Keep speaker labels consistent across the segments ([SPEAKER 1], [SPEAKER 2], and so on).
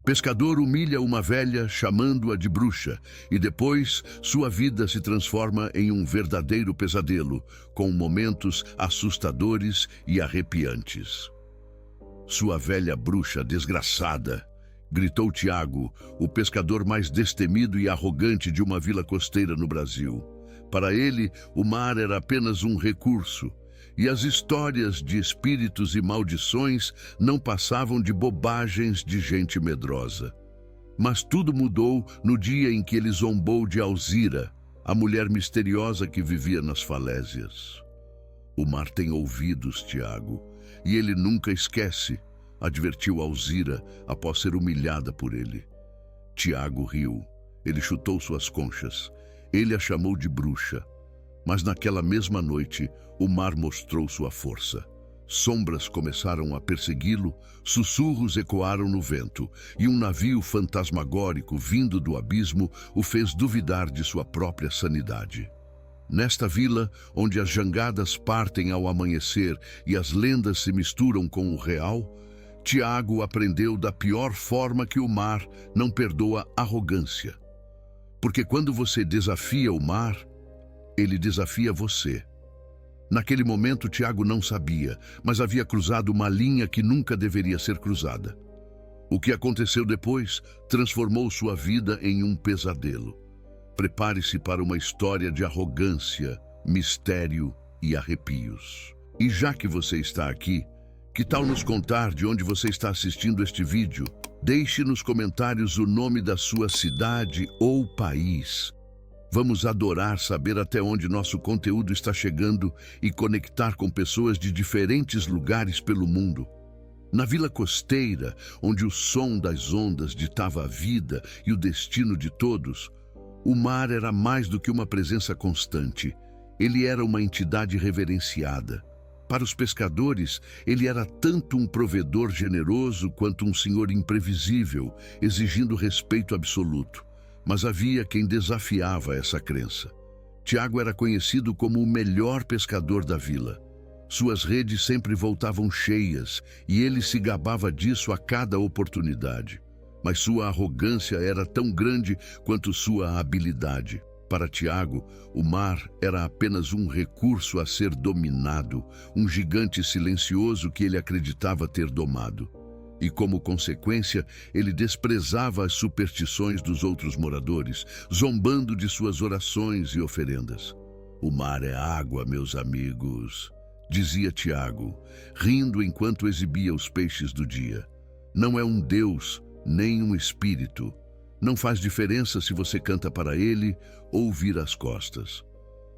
[SPEAKER 1] Pescador humilha uma velha chamando-a de bruxa e depois sua vida se transforma em um verdadeiro pesadelo, com momentos assustadores e arrepiantes. Sua velha bruxa desgraçada, gritou Tiago, o pescador mais destemido e arrogante de uma vila costeira no Brasil. Para ele, o mar era apenas um recurso, e as histórias de espíritos e maldições não passavam de bobagens de gente medrosa. Mas tudo mudou no dia em que ele zombou de Alzira, a mulher misteriosa que vivia nas falésias. O mar tem ouvidos, Tiago, e ele nunca esquece, advertiu Alzira após ser humilhada por ele. Tiago riu. Ele chutou suas conchas. Ele a chamou de bruxa. Mas naquela mesma noite, o mar mostrou sua força. Sombras começaram a persegui-lo, sussurros ecoaram no vento, e um navio fantasmagórico vindo do abismo o fez duvidar de sua própria sanidade. Nesta vila, onde as jangadas partem ao amanhecer e as lendas se misturam com o real, Tiago aprendeu da pior forma que o mar não perdoa arrogância. Porque quando você desafia o mar, ele desafia você. Naquele momento, Tiago não sabia, mas havia cruzado uma linha que nunca deveria ser cruzada. O que aconteceu depois transformou sua vida em um pesadelo. Prepare-se para uma história de arrogância, mistério e arrepios. E já que você está aqui, que tal nos contar de onde você está assistindo este vídeo? Deixe nos comentários o nome da sua cidade ou país. Vamos adorar saber até onde nosso conteúdo está chegando e conectar com pessoas de diferentes lugares pelo mundo. Na vila costeira, onde o som das ondas ditava a vida e o destino de todos, o mar era mais do que uma presença constante. Ele era uma entidade reverenciada. Para os pescadores, ele era tanto um provedor generoso quanto um senhor imprevisível, exigindo respeito absoluto. Mas havia quem desafiava essa crença. Tiago era conhecido como o melhor pescador da vila. Suas redes sempre voltavam cheias e ele se gabava disso a cada oportunidade. Mas sua arrogância era tão grande quanto sua habilidade. Para Tiago, o mar era apenas um recurso a ser dominado, um gigante silencioso que ele acreditava ter domado. E como consequência, ele desprezava as superstições dos outros moradores, zombando de suas orações e oferendas. O mar é água, meus amigos, dizia Tiago, rindo enquanto exibia os peixes do dia. Não é um deus, nem um espírito. Não faz diferença se você canta para ele ou vira as costas.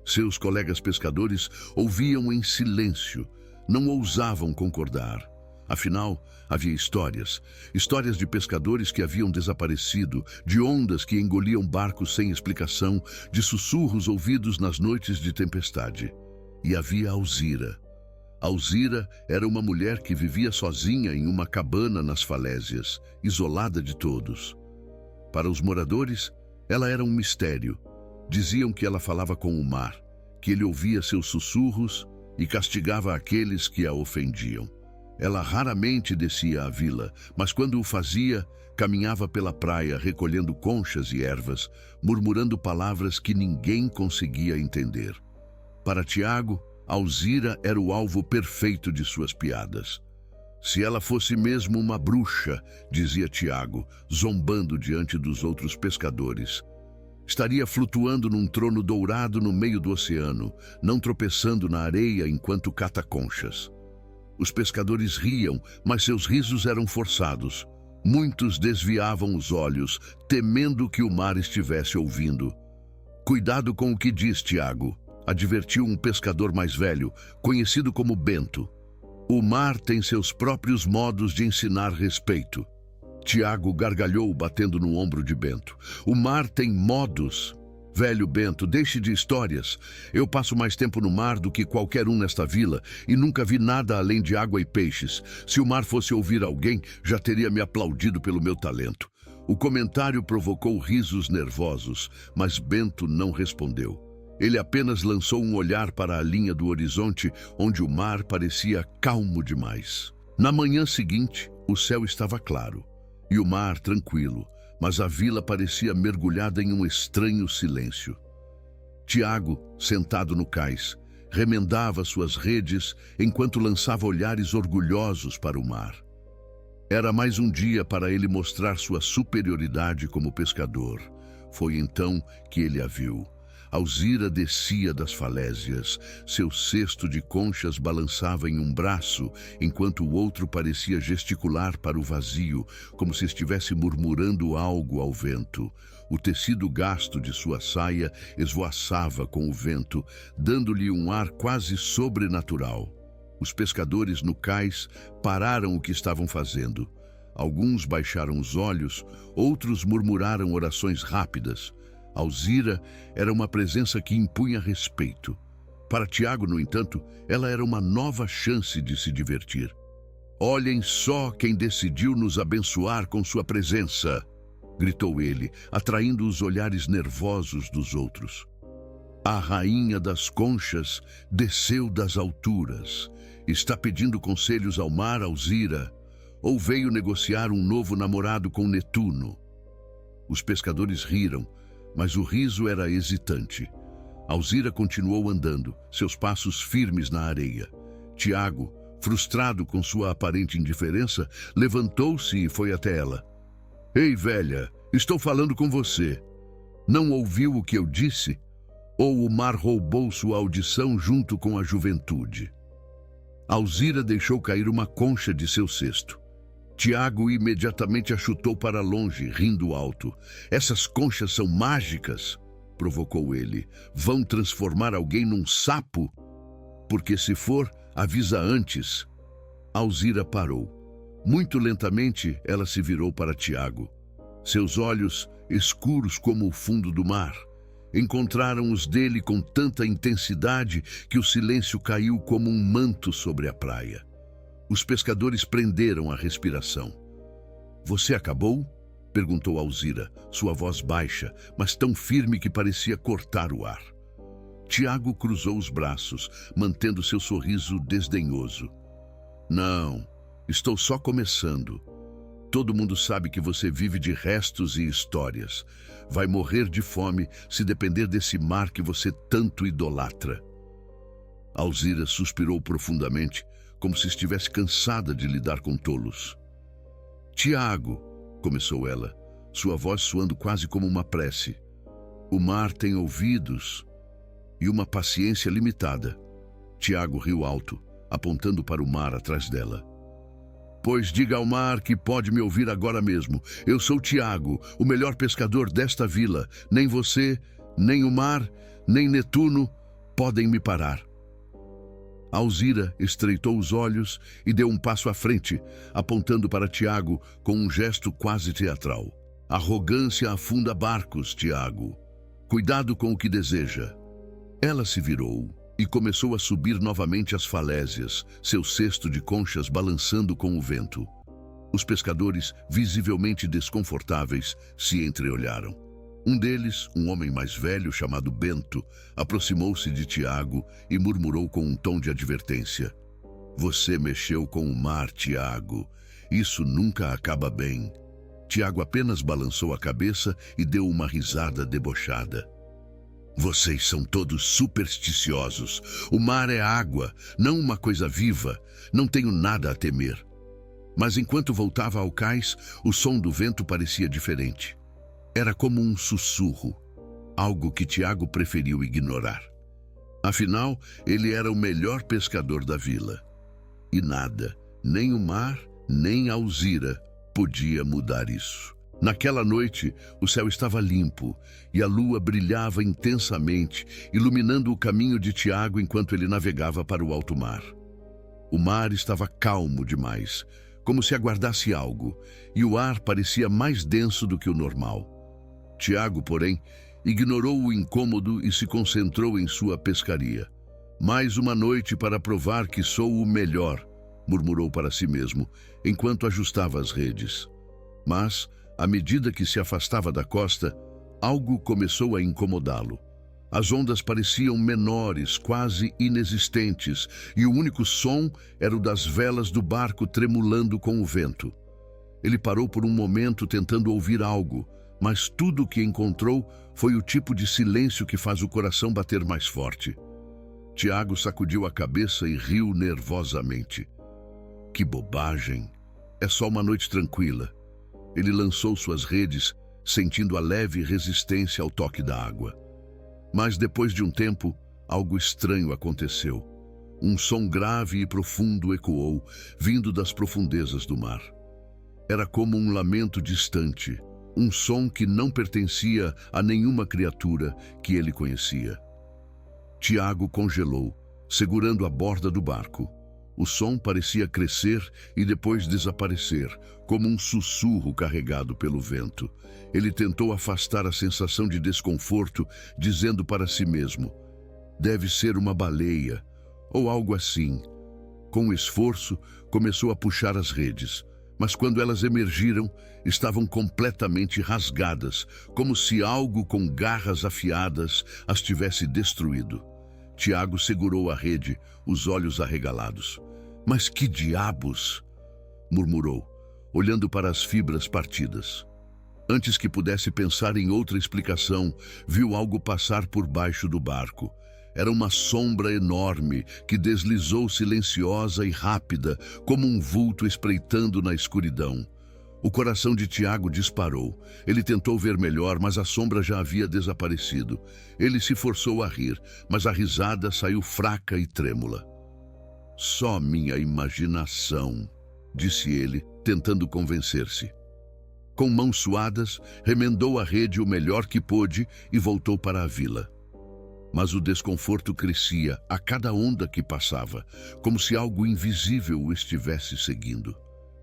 [SPEAKER 1] Seus colegas pescadores ouviam em silêncio, não ousavam concordar. Afinal, havia histórias de pescadores que haviam desaparecido, de ondas que engoliam barcos sem explicação, de sussurros ouvidos nas noites de tempestade. E havia Alzira. Alzira era uma mulher que vivia sozinha em uma cabana nas falésias, isolada de todos. Para os moradores, ela era um mistério. Diziam que ela falava com o mar, que ele ouvia seus sussurros e castigava aqueles que a ofendiam. Ela raramente descia à vila, mas quando o fazia, caminhava pela praia recolhendo conchas e ervas, murmurando palavras que ninguém conseguia entender. Para Tiago, Alzira era o alvo perfeito de suas piadas. Se ela fosse mesmo uma bruxa, dizia Tiago, zombando diante dos outros pescadores, estaria flutuando num trono dourado no meio do oceano, não tropeçando na areia enquanto cata conchas. Os pescadores riam, mas seus risos eram forçados. Muitos desviavam os olhos, temendo que o mar estivesse ouvindo. Cuidado com o que diz, Tiago, advertiu um pescador mais velho, conhecido como Bento. O mar tem seus próprios modos de ensinar respeito. Tiago gargalhou, batendo no ombro de Bento. O mar tem modos. Velho Bento, deixe de histórias. Eu passo mais tempo no mar do que qualquer um nesta vila e nunca vi nada além de água e peixes. Se o mar fosse ouvir alguém, já teria me aplaudido pelo meu talento. O comentário provocou risos nervosos, mas Bento não respondeu. Ele apenas lançou um olhar para a linha do horizonte, onde o mar parecia calmo demais. Na manhã seguinte, o céu estava claro. e o mar tranquilo, mas a vila parecia mergulhada em um estranho silêncio. Tiago, sentado no cais, remendava suas redes enquanto lançava olhares orgulhosos para o mar. Era mais um dia para ele mostrar sua superioridade como pescador. Foi então que ele a viu. Alzira descia das falésias. Seu cesto de conchas balançava em um braço, enquanto o outro parecia gesticular para o vazio, como se estivesse murmurando algo ao vento. O tecido gasto de sua saia esvoaçava com o vento, dando-lhe um ar quase sobrenatural. Os pescadores no cais pararam o que estavam fazendo. Alguns baixaram os olhos, outros murmuraram orações rápidas. Alzira era uma presença que impunha respeito. Para Tiago, no entanto, ela era uma nova chance de se divertir. "Olhem só quem decidiu nos abençoar com sua presença!" gritou ele, atraindo os olhares nervosos dos outros. "A rainha das conchas desceu das alturas. Está pedindo conselhos ao mar, Alzira? Ou veio negociar um novo namorado com Netuno?" Os pescadores riram, mas o riso era hesitante. Alzira continuou andando, seus passos firmes na areia. Tiago, frustrado com sua aparente indiferença, levantou-se e foi até ela. "Ei, velha, estou falando com você. Não ouviu o que eu disse? Ou o mar roubou sua audição junto com a juventude?" Alzira deixou cair uma concha de seu cesto. Tiago imediatamente a chutou para longe, rindo alto. "Essas conchas são mágicas", provocou ele. "Vão transformar alguém num sapo? Porque se for, avisa antes." Alzira parou. Muito lentamente, ela se virou para Tiago. Seus olhos, escuros como o fundo do mar, encontraram os dele com tanta intensidade que o silêncio caiu como um manto sobre a praia. Os pescadores prenderam a respiração. "Você acabou?" perguntou Alzira, sua voz baixa, mas tão firme que parecia cortar o ar. Tiago cruzou os braços, mantendo seu sorriso desdenhoso. "Não, estou só começando. Todo mundo sabe que você vive de restos e histórias. Vai morrer de fome se depender desse mar que você tanto idolatra." Alzira suspirou profundamente, como se estivesse cansada de lidar com tolos. "Tiago", começou ela, sua voz soando quase como uma prece. "O mar tem ouvidos e uma paciência limitada." Tiago riu alto, apontando para o mar atrás dela. "Pois diga ao mar que pode me ouvir agora mesmo. Eu sou Tiago, o melhor pescador desta vila. Nem você, nem o mar, nem Netuno podem me parar." Alzira estreitou os olhos e deu um passo à frente, apontando para Tiago com um gesto quase teatral. "Arrogância afunda barcos, Tiago. Cuidado com o que deseja." Ela se virou e começou a subir novamente as falésias, seu cesto de conchas balançando com o vento. Os pescadores, visivelmente desconfortáveis, se entreolharam. Um deles, um homem mais velho chamado Bento, aproximou-se de Tiago e murmurou com um tom de advertência. "Você mexeu com o mar, Tiago. Isso nunca acaba bem." Tiago apenas balançou a cabeça e deu uma risada debochada. "Vocês são todos supersticiosos. O mar é água, não uma coisa viva. Não tenho nada a temer." Mas enquanto voltava ao cais, o som do vento parecia diferente. Era como um sussurro, algo que Tiago preferiu ignorar. Afinal, ele era o melhor pescador da vila. E nada, nem o mar, nem Alzira, podia mudar isso. Naquela noite, o céu estava limpo e a lua brilhava intensamente, iluminando o caminho de Tiago enquanto ele navegava para o alto mar. O mar estava calmo demais, como se aguardasse algo, e o ar parecia mais denso do que o normal. Tiago, porém, ignorou o incômodo e se concentrou em sua pescaria. "Mais uma noite para provar que sou o melhor", murmurou para si mesmo, enquanto ajustava as redes. Mas, à medida que se afastava da costa, algo começou a incomodá-lo. As ondas pareciam menores, quase inexistentes, e o único som era o das velas do barco tremulando com o vento. Ele parou por um momento tentando ouvir algo, mas tudo o que encontrou foi o tipo de silêncio que faz o coração bater mais forte. Tiago sacudiu a cabeça e riu nervosamente. Que bobagem! É só uma noite tranquila. Ele lançou suas redes, sentindo a leve resistência ao toque da água. Mas depois de um tempo, algo estranho aconteceu. Um som grave e profundo ecoou, vindo das profundezas do mar. Era como um lamento distante, um som que não pertencia a nenhuma criatura que ele conhecia. Tiago congelou, segurando a borda do barco. O som parecia crescer e depois desaparecer, como um sussurro carregado pelo vento. Ele tentou afastar a sensação de desconforto, dizendo para si mesmo: deve ser uma baleia, ou algo assim. Com esforço, começou a puxar as redes, mas quando elas emergiram, estavam completamente rasgadas, como se algo com garras afiadas as tivesse destruído. Tiago segurou a rede, os olhos arregalados. Mas que diabos! Murmurou, olhando para as fibras partidas. Antes que pudesse pensar em outra explicação, viu algo passar por baixo do barco. Era uma sombra enorme que deslizou silenciosa e rápida, como um vulto espreitando na escuridão. O coração de Tiago disparou. Ele tentou ver melhor, mas a sombra já havia desaparecido. Ele se forçou a rir, mas a risada saiu fraca e trêmula. Só minha imaginação, disse ele, tentando convencer-se. Com mãos suadas, remendou a rede o melhor que pôde e voltou para a vila. Mas o desconforto crescia a cada onda que passava, como se algo invisível o estivesse seguindo.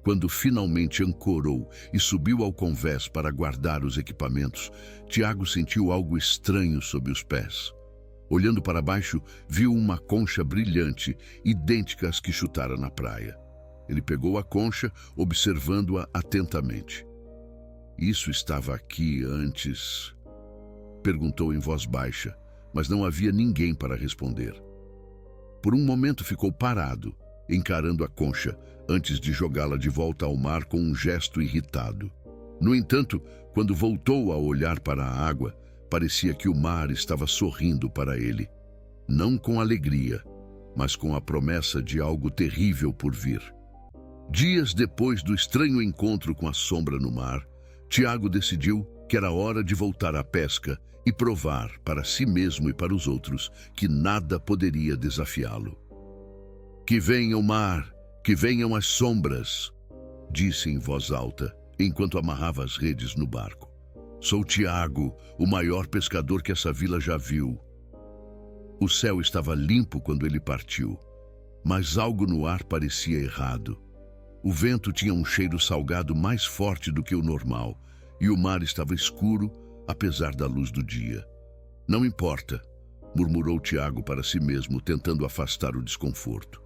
[SPEAKER 1] Quando finalmente ancorou e subiu ao convés para guardar os equipamentos, Tiago sentiu algo estranho sob os pés. Olhando para baixo, viu uma concha brilhante, idêntica às que chutara na praia. Ele pegou a concha, observando-a atentamente. Isso estava aqui antes? Perguntou em voz baixa, mas não havia ninguém para responder. Por um momento ficou parado, encarando a concha, antes de jogá-la de volta ao mar com um gesto irritado. No entanto, quando voltou a olhar para a água, parecia que o mar estava sorrindo para ele. Não com alegria, mas com a promessa de algo terrível por vir. Dias depois do estranho encontro com a sombra no mar, Tiago decidiu que era hora de voltar à pesca e provar para si mesmo e para os outros que nada poderia desafiá-lo. Que venha o mar, que venham as sombras, disse em voz alta, enquanto amarrava as redes no barco. Sou Tiago, o maior pescador que essa vila já viu. O céu estava limpo quando ele partiu, mas algo no ar parecia errado. O vento tinha um cheiro salgado mais forte do que o normal, e o mar estava escuro, apesar da luz do dia. Não importa, murmurou Tiago para si mesmo, tentando afastar o desconforto.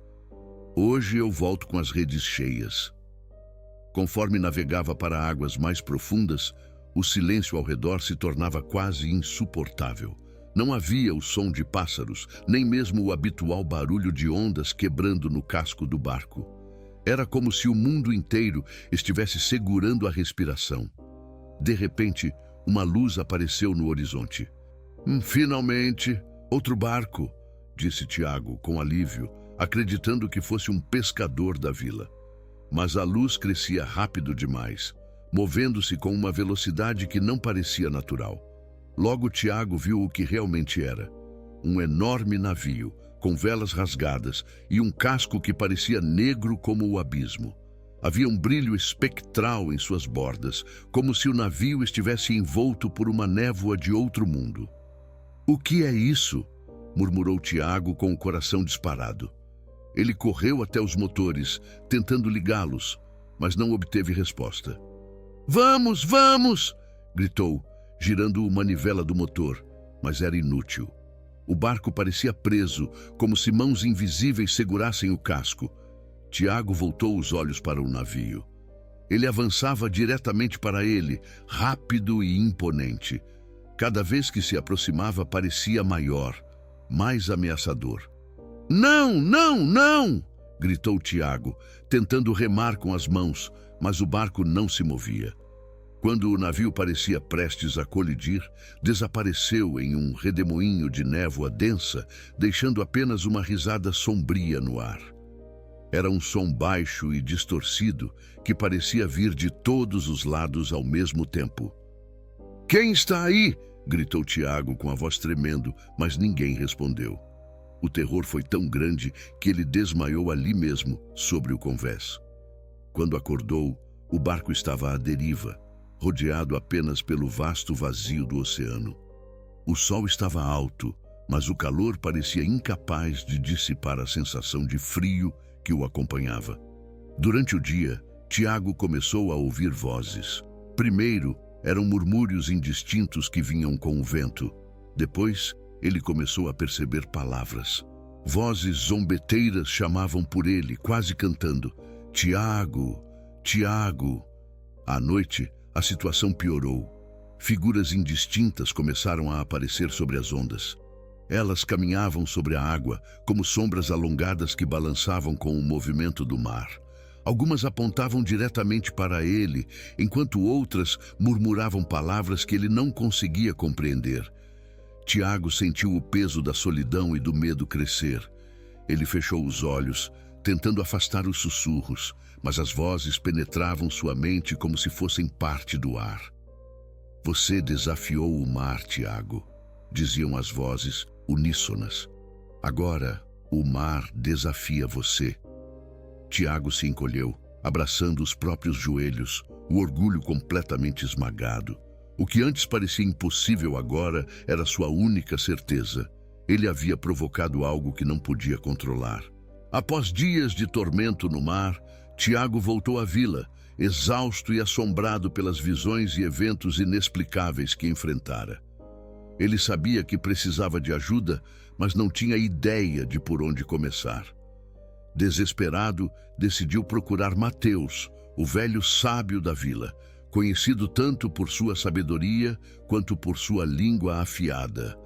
[SPEAKER 1] Hoje eu volto com as redes cheias. Conforme navegava para águas mais profundas, o silêncio ao redor se tornava quase insuportável. Não havia o som de pássaros, nem mesmo o habitual barulho de ondas quebrando no casco do barco. Era como se o mundo inteiro estivesse segurando a respiração. De repente, uma luz apareceu no horizonte. Finalmente, outro barco, disse Tiago com alívio, acreditando que fosse um pescador da vila. Mas a luz crescia rápido demais, movendo-se com uma velocidade que não parecia natural. Logo Tiago viu o que realmente era. Um enorme navio, com velas rasgadas e um casco que parecia negro como o abismo. Havia um brilho espectral em suas bordas, como se o navio estivesse envolto por uma névoa de outro mundo. O que é isso? Murmurou Tiago com o coração disparado. Ele correu até os motores, tentando ligá-los, mas não obteve resposta. Vamos, vamos! Gritou, girando a manivela do motor, mas era inútil. O barco parecia preso, como se mãos invisíveis segurassem o casco. Tiago voltou os olhos para o navio. Ele avançava diretamente para ele, rápido e imponente. Cada vez que se aproximava parecia maior, mais ameaçador. Não, não, não! Gritou Tiago, tentando remar com as mãos, mas o barco não se movia. Quando o navio parecia prestes a colidir, desapareceu em um redemoinho de névoa densa, deixando apenas uma risada sombria no ar. Era um som baixo e distorcido que parecia vir de todos os lados ao mesmo tempo. "Quem está aí?" gritou Tiago com a voz tremendo, mas ninguém respondeu. O terror foi tão grande que ele desmaiou ali mesmo, sobre o convés. Quando acordou, o barco estava à deriva, rodeado apenas pelo vasto vazio do oceano. O sol estava alto, mas o calor parecia incapaz de dissipar a sensação de frio que o acompanhava. Durante o dia, Tiago começou a ouvir vozes. Primeiro, eram murmúrios indistintos que vinham com o vento. Depois, ele começou a perceber palavras. Vozes zombeteiras chamavam por ele, quase cantando: "Tiago, Tiago." À noite, a situação piorou. Figuras indistintas começaram a aparecer sobre as ondas. Elas caminhavam sobre a água, como sombras alongadas que balançavam com o movimento do mar. Algumas apontavam diretamente para ele, enquanto outras murmuravam palavras que ele não conseguia compreender. Tiago sentiu o peso da solidão e do medo crescer. Ele fechou os olhos, tentando afastar os sussurros, mas as vozes penetravam sua mente como se fossem parte do ar. "Você desafiou o mar, Tiago", diziam as vozes uníssonas. "Agora, o mar desafia você." Tiago se encolheu, abraçando os próprios joelhos, o orgulho completamente esmagado. O que antes parecia impossível agora era sua única certeza. Ele havia provocado algo que não podia controlar. Após dias de tormento no mar, Tiago voltou à vila, exausto e assombrado pelas visões e eventos inexplicáveis que enfrentara. Ele sabia que precisava de ajuda, mas não tinha ideia de por onde começar. Desesperado, decidiu procurar Mateus, o velho sábio da vila, conhecido tanto por sua sabedoria quanto por sua língua afiada.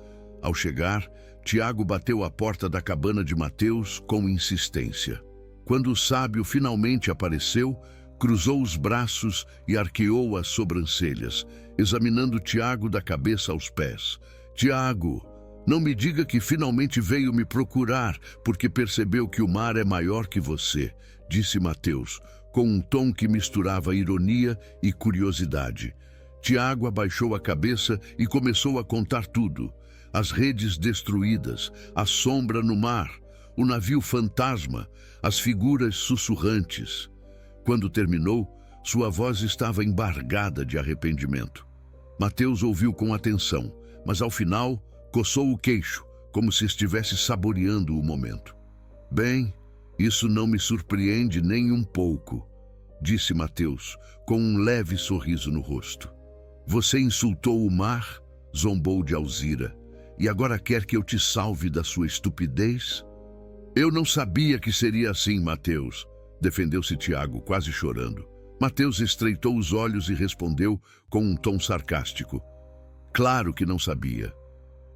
[SPEAKER 1] Ao chegar, Tiago bateu à porta da cabana de Mateus com insistência. Quando o sábio finalmente apareceu, cruzou os braços e arqueou as sobrancelhas, examinando Tiago da cabeça aos pés. "Tiago, não me diga que finalmente veio me procurar porque percebeu que o mar é maior que você", disse Mateus, com um tom que misturava ironia e curiosidade. Tiago abaixou a cabeça e começou a contar tudo. As redes destruídas, a sombra no mar, o navio fantasma, as figuras sussurrantes. Quando terminou, sua voz estava embargada de arrependimento. Mateus ouviu com atenção, mas ao final coçou o queixo, como se estivesse saboreando o momento. "Bem, isso não me surpreende nem um pouco", disse Mateus, com um leve sorriso no rosto. "Você insultou o mar", zombou de Alzira, "e agora quer que eu te salve da sua estupidez?" "Eu não sabia que seria assim, Mateus", defendeu-se Tiago, quase chorando. Mateus estreitou os olhos e respondeu com um tom sarcástico: "Claro que não sabia.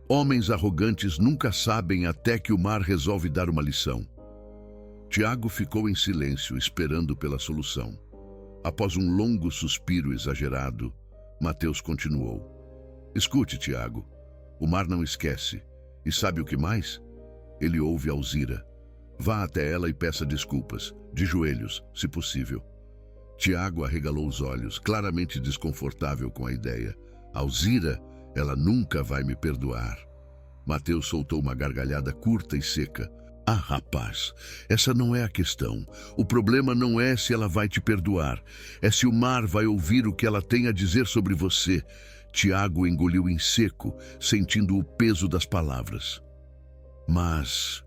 [SPEAKER 1] Homens arrogantes nunca sabem até que o mar resolve dar uma lição." Tiago ficou em silêncio, esperando pela solução. Após um longo suspiro exagerado, Mateus continuou: "Escute, Tiago, o mar não esquece. E sabe o que mais?" Ele ouve Alzira. "Vá até ela e peça desculpas, de joelhos, se possível." Tiago arregalou os olhos, claramente desconfortável com a ideia. "Alzira, ela nunca vai me perdoar." Mateus soltou uma gargalhada curta e seca. "Ah, rapaz, essa não é a questão. O problema não é se ela vai te perdoar. É se o mar vai ouvir o que ela tem a dizer sobre você." Tiago engoliu em seco, sentindo o peso das palavras. Mas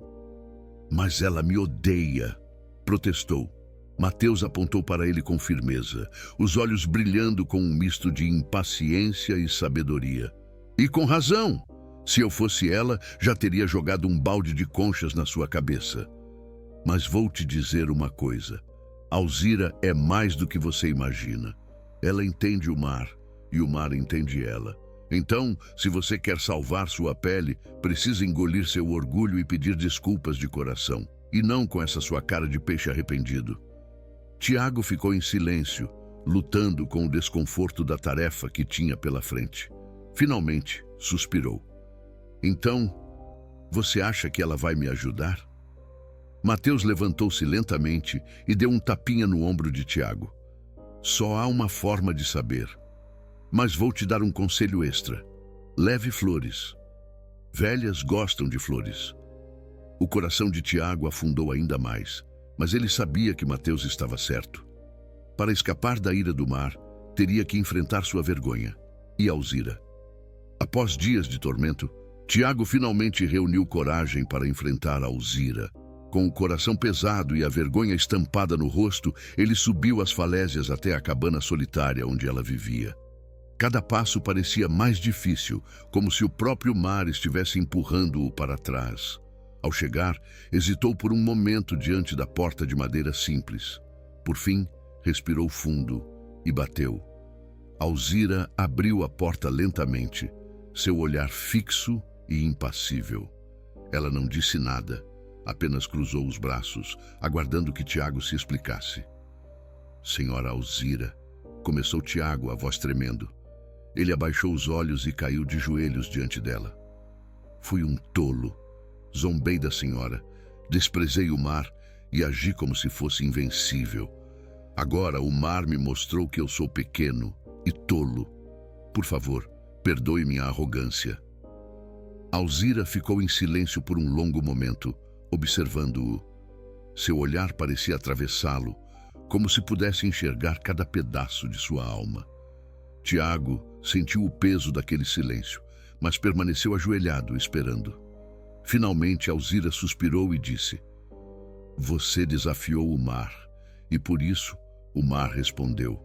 [SPEAKER 1] ela me odeia", protestou. Mateus apontou para ele com firmeza, os olhos brilhando com um misto de impaciência e sabedoria. "E com razão. Se eu fosse ela, já teria jogado um balde de conchas na sua cabeça. Mas vou te dizer uma coisa. Alzira é mais do que você imagina. Ela entende o mar, e o mar entende ela. Então, se você quer salvar sua pele, precisa engolir seu orgulho e pedir desculpas de coração, e não com essa sua cara de peixe arrependido." Tiago ficou em silêncio, lutando com o desconforto da tarefa que tinha pela frente. Finalmente, suspirou. Então, você acha que ela vai me ajudar? Mateus levantou-se lentamente e deu um tapinha no ombro de Tiago. Só há uma forma de saber. Mas vou te dar um conselho extra. Leve flores. Velhas gostam de flores. O coração de Tiago afundou ainda mais, mas ele sabia que Mateus estava certo. Para escapar da ira do mar, teria que enfrentar sua vergonha e Alzira. Após dias de tormento, Tiago finalmente reuniu coragem para enfrentar Alzira. Com o coração pesado e a vergonha estampada no rosto, ele subiu as falésias até a cabana solitária onde ela vivia. Cada passo parecia mais difícil, como se o próprio mar estivesse empurrando-o para trás. Ao chegar, hesitou por um momento diante da porta de madeira simples. Por fim, respirou fundo e bateu. Alzira abriu a porta lentamente, seu olhar fixo e impassível. Ela não disse nada, apenas cruzou os braços, aguardando que Tiago se explicasse. Senhora Alzira, começou Tiago, a voz tremendo. Ele abaixou os olhos e caiu de joelhos diante dela. Fui um tolo. Zombei da senhora, desprezei o mar e agi como se fosse invencível. Agora o mar me mostrou que eu sou pequeno e tolo. Por favor, perdoe minha arrogância. Alzira ficou em silêncio por um longo momento, observando-o. Seu olhar parecia atravessá-lo, como se pudesse enxergar cada pedaço de sua alma. Tiago sentiu o peso daquele silêncio, mas permaneceu ajoelhado, esperando. Finalmente, Alzira suspirou e disse: Você desafiou o mar, e por isso o mar respondeu.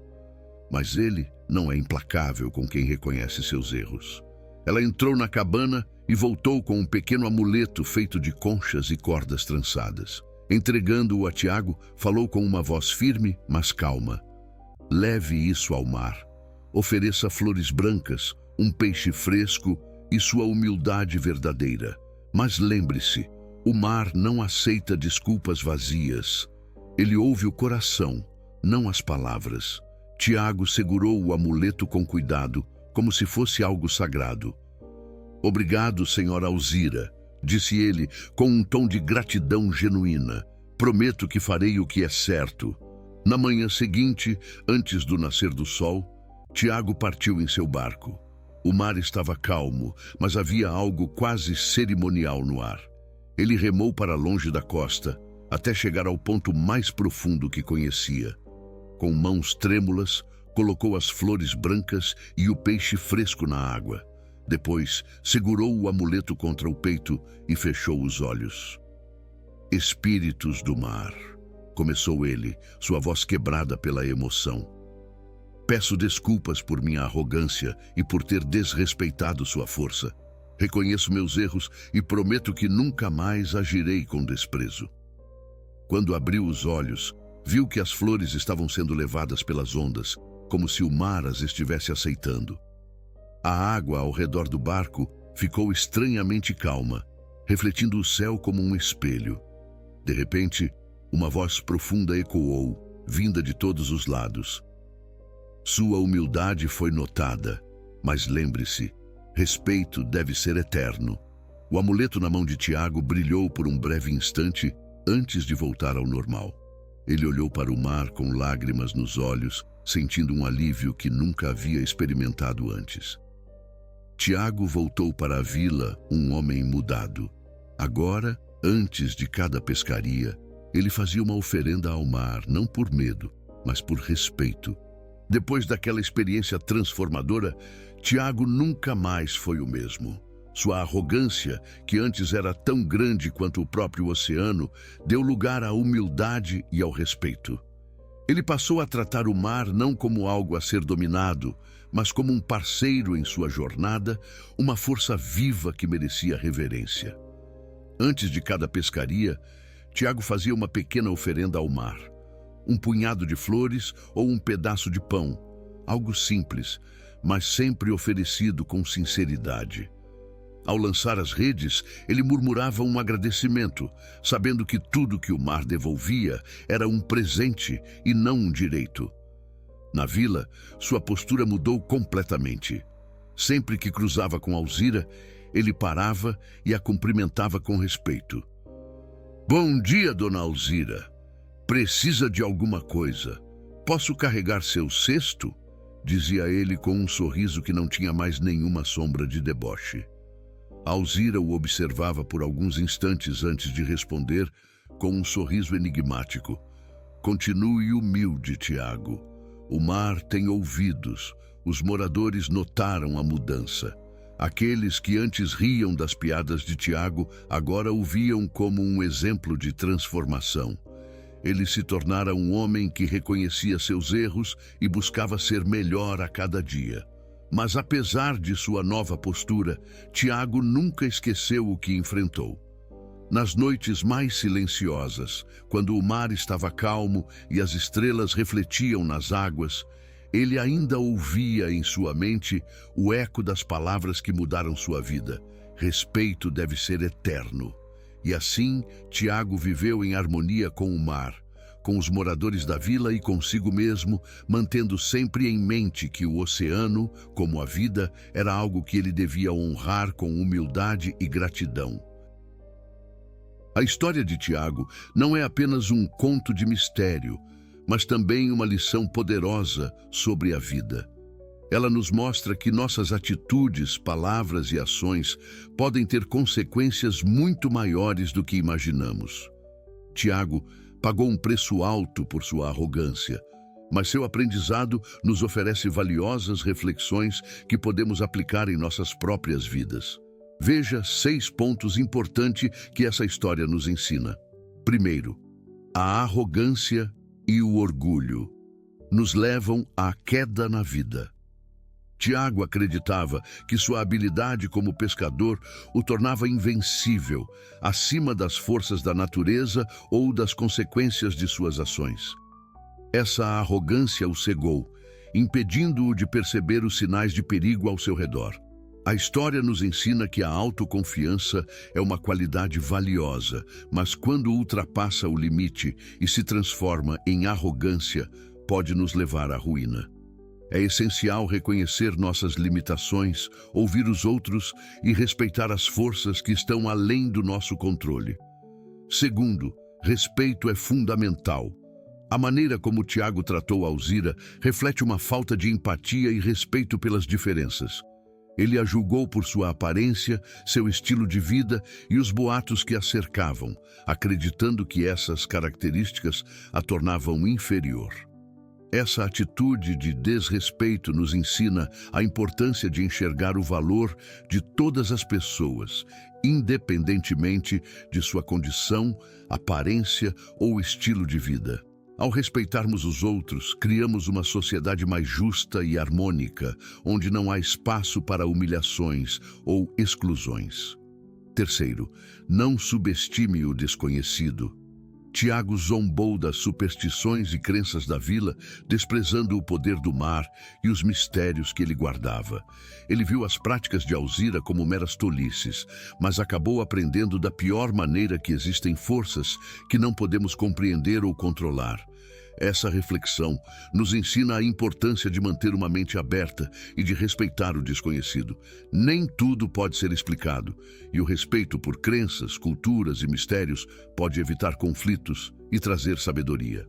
[SPEAKER 1] Mas ele não é implacável com quem reconhece seus erros. Ela entrou na cabana e voltou com um pequeno amuleto feito de conchas e cordas trançadas. Entregando-o a Tiago, falou com uma voz firme, mas calma. Leve isso ao mar. Ofereça flores brancas, um peixe fresco e sua humildade verdadeira. Mas lembre-se, o mar não aceita desculpas vazias. Ele ouve o coração, não as palavras. Tiago segurou o amuleto com cuidado, como se fosse algo sagrado. Obrigado, senhora Alzira, disse ele com um tom de gratidão genuína. Prometo que farei o que é certo. Na manhã seguinte, antes do nascer do sol, Tiago partiu em seu barco. O mar estava calmo, mas havia algo quase cerimonial no ar. Ele remou para longe da costa, até chegar ao ponto mais profundo que conhecia. Com mãos trêmulas, colocou as flores brancas e o peixe fresco na água. Depois, segurou o amuleto contra o peito e fechou os olhos. Espíritos do mar, começou ele, sua voz quebrada pela emoção. Peço desculpas por minha arrogância e por ter desrespeitado sua força. Reconheço meus erros e prometo que nunca mais agirei com desprezo. Quando abriu os olhos, viu que as flores estavam sendo levadas pelas ondas, como se o mar as estivesse aceitando. A água ao redor do barco ficou estranhamente calma, refletindo o céu como um espelho. De repente, uma voz profunda ecoou, vinda de todos os lados. Sua humildade foi notada, mas lembre-se, respeito deve ser eterno. O amuleto na mão de Tiago brilhou por um breve instante antes de voltar ao normal. Ele olhou para o mar com lágrimas nos olhos, sentindo um alívio que nunca havia experimentado antes. Tiago voltou para a vila, um homem mudado. Agora, antes de cada pescaria, ele fazia uma oferenda ao mar, não por medo, mas por respeito. Depois daquela experiência transformadora, Tiago nunca mais foi o mesmo. Sua arrogância, que antes era tão grande quanto o próprio oceano, deu lugar à humildade e ao respeito. Ele passou a tratar o mar não como algo a ser dominado, mas como um parceiro em sua jornada, uma força viva que merecia reverência. Antes de cada pescaria, Tiago fazia uma pequena oferenda ao mar. Um punhado de flores ou um pedaço de pão, algo simples, mas sempre oferecido com sinceridade. Ao lançar as redes, ele murmurava um agradecimento, sabendo que tudo que o mar devolvia era um presente e não um direito. Na vila, sua postura mudou completamente. Sempre que cruzava com Alzira, ele parava e a cumprimentava com respeito. "Bom dia, dona Alzira. Precisa de alguma coisa? Posso carregar seu cesto?" dizia ele com um sorriso que não tinha mais nenhuma sombra de deboche. Alzira o observava por alguns instantes antes de responder, com um sorriso enigmático. "Continue humilde, Tiago. O mar tem ouvidos. Os moradores notaram a mudança. Aqueles que antes riam das piadas de Tiago agora o viam como um exemplo de transformação. Ele se tornara um homem que reconhecia seus erros e buscava ser melhor a cada dia. Mas apesar de sua nova postura, Tiago nunca esqueceu o que enfrentou. Nas noites mais silenciosas, quando o mar estava calmo e as estrelas refletiam nas águas, ele ainda ouvia em sua mente o eco das palavras que mudaram sua vida. Respeito deve ser eterno. E assim, Tiago viveu em harmonia com o mar, com os moradores da vila e consigo mesmo, mantendo sempre em mente que o oceano, como a vida, era algo que ele devia honrar com humildade e gratidão. A história de Tiago não é apenas um conto de mistério, mas também uma lição poderosa sobre a vida. Ela nos mostra que nossas atitudes, palavras e ações podem ter consequências muito maiores do que imaginamos. Tiago pagou um preço alto por sua arrogância, mas seu aprendizado nos oferece valiosas reflexões que podemos aplicar em nossas próprias vidas. Veja 6 pontos importantes que essa história nos ensina. Primeiro, a arrogância e o orgulho nos levam à queda na vida. Tiago acreditava que sua habilidade como pescador o tornava invencível, acima das forças da natureza ou das consequências de suas ações. Essa arrogância o cegou, impedindo-o de perceber os sinais de perigo ao seu redor. A história nos ensina que a autoconfiança é uma qualidade valiosa, mas quando ultrapassa o limite e se transforma em arrogância, pode nos levar à ruína. É essencial reconhecer nossas limitações, ouvir os outros e respeitar as forças que estão além do nosso controle. Segundo, respeito é fundamental. A maneira como Tiago tratou Alzira reflete uma falta de empatia e respeito pelas diferenças. Ele a julgou por sua aparência, seu estilo de vida e os boatos que a cercavam, acreditando que essas características a tornavam inferior. Essa atitude de desrespeito nos ensina a importância de enxergar o valor de todas as pessoas, independentemente de sua condição, aparência ou estilo de vida. Ao respeitarmos os outros, criamos uma sociedade mais justa e harmônica, onde não há espaço para humilhações ou exclusões. Terceiro, não subestime o desconhecido. Tiago zombou das superstições e crenças da vila, desprezando o poder do mar e os mistérios que ele guardava. Ele viu as práticas de Alzira como meras tolices, mas acabou aprendendo da pior maneira que existem forças que não podemos compreender ou controlar. Essa reflexão nos ensina a importância de manter uma mente aberta e de respeitar o desconhecido. Nem tudo pode ser explicado, e o respeito por crenças, culturas e mistérios pode evitar conflitos e trazer sabedoria.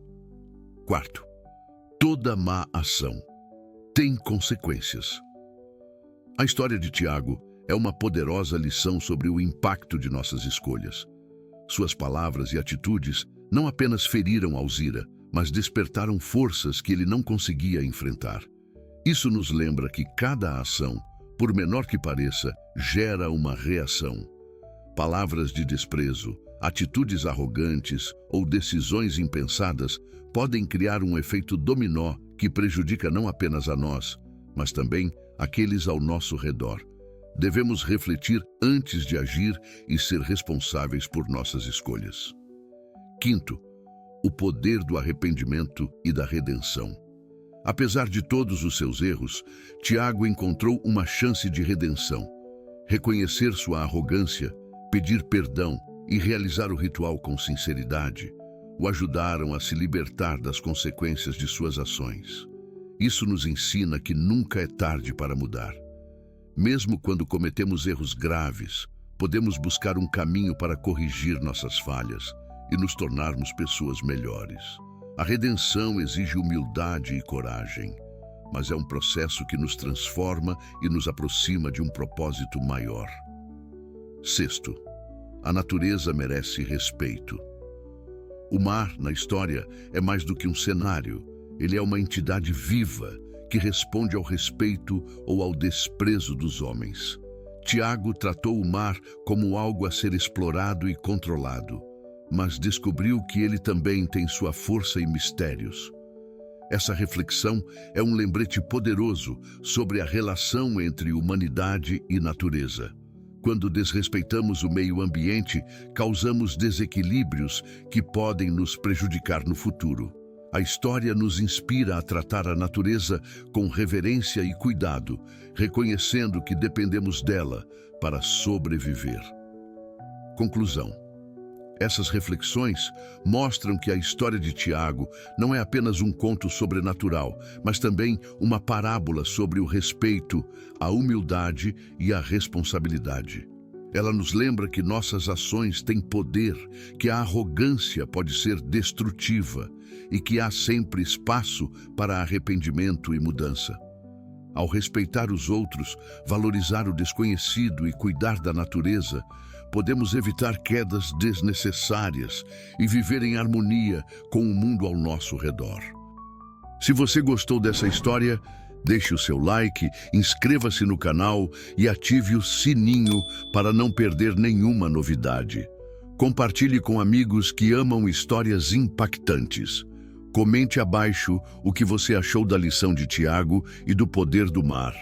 [SPEAKER 1] Quarto, toda má ação tem consequências. A história de Tiago é uma poderosa lição sobre o impacto de nossas escolhas. Suas palavras e atitudes não apenas feriram Alzira, mas despertaram forças que ele não conseguia enfrentar. Isso nos lembra que cada ação, por menor que pareça, gera uma reação. Palavras de desprezo, atitudes arrogantes ou decisões impensadas podem criar um efeito dominó que prejudica não apenas a nós, mas também aqueles ao nosso redor. Devemos refletir antes de agir e ser responsáveis por nossas escolhas. Quinto, o poder do arrependimento e da redenção. Apesar de todos os seus erros, Tiago encontrou uma chance de redenção. Reconhecer sua arrogância, pedir perdão e realizar o ritual com sinceridade o ajudaram a se libertar das consequências de suas ações. Isso nos ensina que nunca é tarde para mudar. Mesmo quando cometemos erros graves, podemos buscar um caminho para corrigir nossas falhas e nos tornarmos pessoas melhores. A redenção exige humildade e coragem, mas é um processo que nos transforma e nos aproxima de um propósito maior. Sexto, a natureza merece respeito. O mar, na história, é mais do que um cenário. Ele é uma entidade viva que responde ao respeito ou ao desprezo dos homens. Tiago tratou o mar como algo a ser explorado e controlado, mas descobriu que ele também tem sua força e mistérios. Essa reflexão é um lembrete poderoso sobre a relação entre humanidade e natureza. Quando desrespeitamos o meio ambiente, causamos desequilíbrios que podem nos prejudicar no futuro. A história nos inspira a tratar a natureza com reverência e cuidado, reconhecendo que dependemos dela para sobreviver. Conclusão. Essas reflexões mostram que a história de Tiago não é apenas um conto sobrenatural, mas também uma parábola sobre o respeito, a humildade e a responsabilidade. Ela nos lembra que nossas ações têm poder, que a arrogância pode ser destrutiva e que há sempre espaço para arrependimento e mudança. Ao respeitar os outros, valorizar o desconhecido e cuidar da natureza, podemos evitar quedas desnecessárias e viver em harmonia com o mundo ao nosso redor. Se você gostou dessa história, deixe o seu like, inscreva-se no canal e ative o sininho para não perder nenhuma novidade. Compartilhe com amigos que amam histórias impactantes. Comente abaixo o que você achou da lição de Tiago e do poder do mar.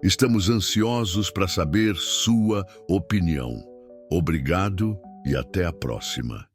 [SPEAKER 1] Estamos ansiosos para saber sua opinião. Obrigado e até a próxima.